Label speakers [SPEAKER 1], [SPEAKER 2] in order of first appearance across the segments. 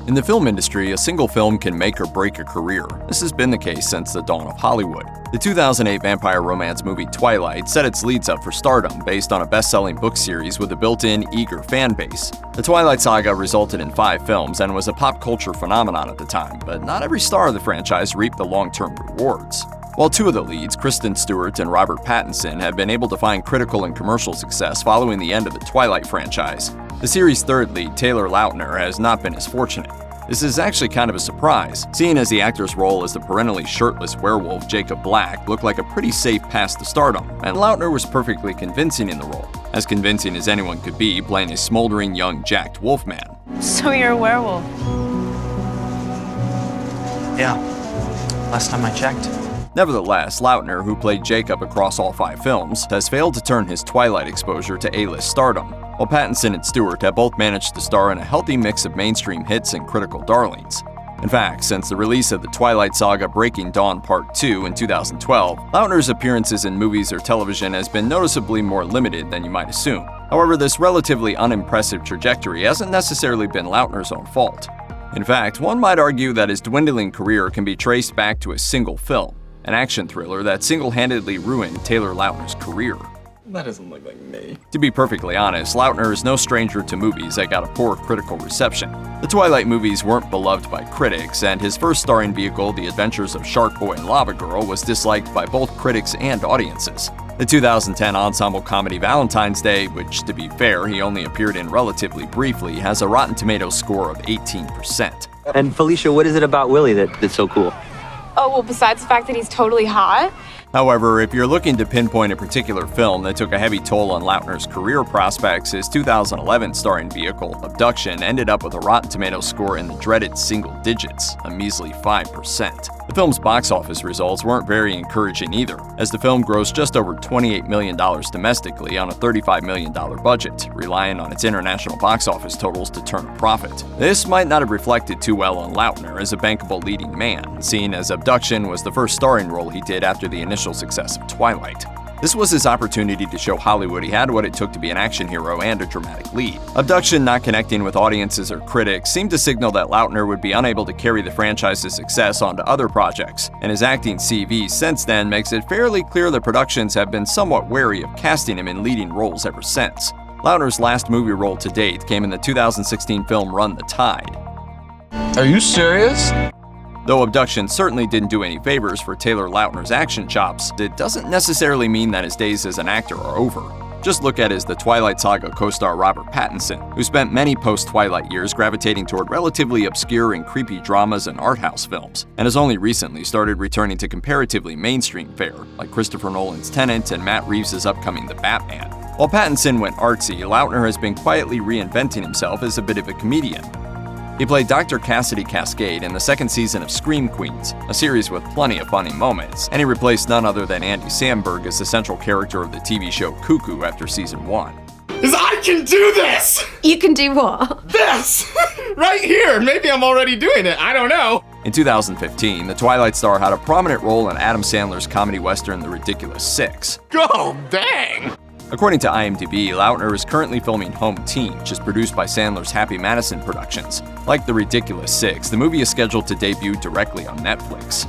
[SPEAKER 1] In the film industry, a single film can make or break a career. This has been the case since the dawn of Hollywood. The 2008 vampire romance movie Twilight set its leads up for stardom based on a best-selling book series with a built-in, eager fan base. The Twilight Saga resulted in 5 films and was a pop culture phenomenon at the time, but not every star of the franchise reaped the long-term rewards. While 2 of the leads, Kristen, Stewart, and Robert Pattinson, have been able to find critical and commercial success following the end of the Twilight franchise, the series' 3rd lead, Taylor Lautner, has not been as fortunate. This is actually kind of a surprise, seeing as the actor's role as the perennially shirtless werewolf Jacob Black looked like a pretty safe path to stardom, and Lautner was perfectly convincing in the role, as convincing as anyone could be playing a smoldering young jacked wolfman.
[SPEAKER 2] So you're a werewolf?
[SPEAKER 3] Yeah, last time I checked.
[SPEAKER 1] Nevertheless, Lautner, who played Jacob across all 5 films, has failed to turn his Twilight exposure to A-list stardom, while Pattinson and Stewart have both managed to star in a healthy mix of mainstream hits and critical darlings. In fact, since the release of the Twilight Saga Breaking Dawn Part 2 in 2012, Lautner's appearances in movies or television has been noticeably more limited than you might assume. However, this relatively unimpressive trajectory hasn't necessarily been Lautner's own fault. In fact, one might argue that his dwindling career can be traced back to a single film, an action thriller that single-handedly ruined Taylor Lautner's career.
[SPEAKER 4] That doesn't look like me.
[SPEAKER 1] To be perfectly honest, Lautner is no stranger to movies that got a poor critical reception. The Twilight movies weren't beloved by critics, and his first starring vehicle, The Adventures of Sharkboy and Lavagirl, was disliked by both critics and audiences. The 2010 ensemble comedy Valentines, which, to be fair, he only appeared in relatively briefly, has a Rotten Tomatoes score of 18%.
[SPEAKER 5] And Felicia, what is it about Willie that's so cool?
[SPEAKER 2] Oh, well, besides the fact that he's totally hot?
[SPEAKER 1] However, if you're looking to pinpoint a particular film that took a heavy toll on Lautner's career prospects, his 2011 starring vehicle, Abduction, ended up with a Rotten Tomatoes score in the dreaded single digits, a measly 5%. The film's box office results weren't very encouraging either, as the film grossed just over $28 million domestically on a $35 million budget, relying on its international box office totals to turn a profit. This might not have reflected too well on Lautner as a bankable leading man, seeing as Abduction was the first starring role he did after the initial success of Twilight. This was his opportunity to show Hollywood he had what it took to be an action hero and a dramatic lead. Abduction not connecting with audiences or critics seemed to signal that Lautner would be unable to carry the franchise's success onto other projects, and his acting CV since then makes it fairly clear that productions have been somewhat wary of casting him in leading roles ever since. Lautner's last movie role to date came in the 2016 film Run the Tide.
[SPEAKER 4] Are you serious?
[SPEAKER 1] Though Abduction certainly didn't do any favors for Taylor Lautner's action chops, it doesn't necessarily mean that his days as an actor are over. Just look at his The Twilight Saga co-star Robert Pattinson, who spent many post-Twilight years gravitating toward relatively obscure and creepy dramas and art house films, and has only recently started returning to comparatively mainstream fare, like Christopher Nolan's Tenet and Matt Reeves' upcoming The Batman. While Pattinson went artsy, Lautner has been quietly reinventing himself as a bit of a comedian. He played Dr. Cassidy Cascade in the 2nd season of Scream Queens, a series with plenty of funny moments, and he replaced none other than Andy Samberg as the central character of the TV show Cuckoo after season 1.
[SPEAKER 4] Is I can do this!
[SPEAKER 2] You can do what?
[SPEAKER 4] This! Right here! Maybe I'm already doing it, I don't know!
[SPEAKER 1] In 2015, the Twilight star had a prominent role in Adam Sandler's comedy western The Ridiculous Six.
[SPEAKER 4] Oh, dang!
[SPEAKER 1] According to IMDb, Lautner is currently filming Home Team, which is produced by Sandler's Happy Madison Productions. Like The Ridiculous Six, the movie is scheduled to debut directly on Netflix.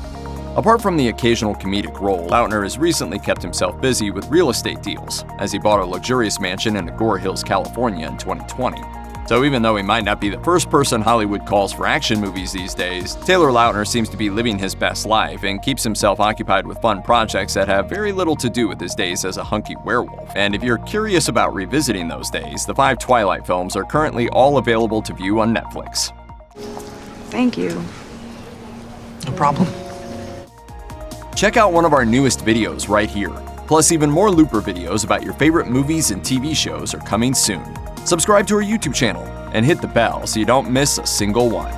[SPEAKER 1] Apart from the occasional comedic role, Lautner has recently kept himself busy with real estate deals, as he bought a luxurious mansion in Agora Hills, California in 2020. So even though he might not be the first person Hollywood calls for action movies these days, Taylor Lautner seems to be living his best life and keeps himself occupied with fun projects that have very little to do with his days as a hunky werewolf. And if you're curious about revisiting those days, the 5 Twilight films are currently all available to view on Netflix.
[SPEAKER 2] Thank you.
[SPEAKER 3] No problem.
[SPEAKER 1] Check out one of our newest videos right here. Plus, even more Looper videos about your favorite movies and TV shows are coming soon. Subscribe to our YouTube channel and hit the bell so you don't miss a single one.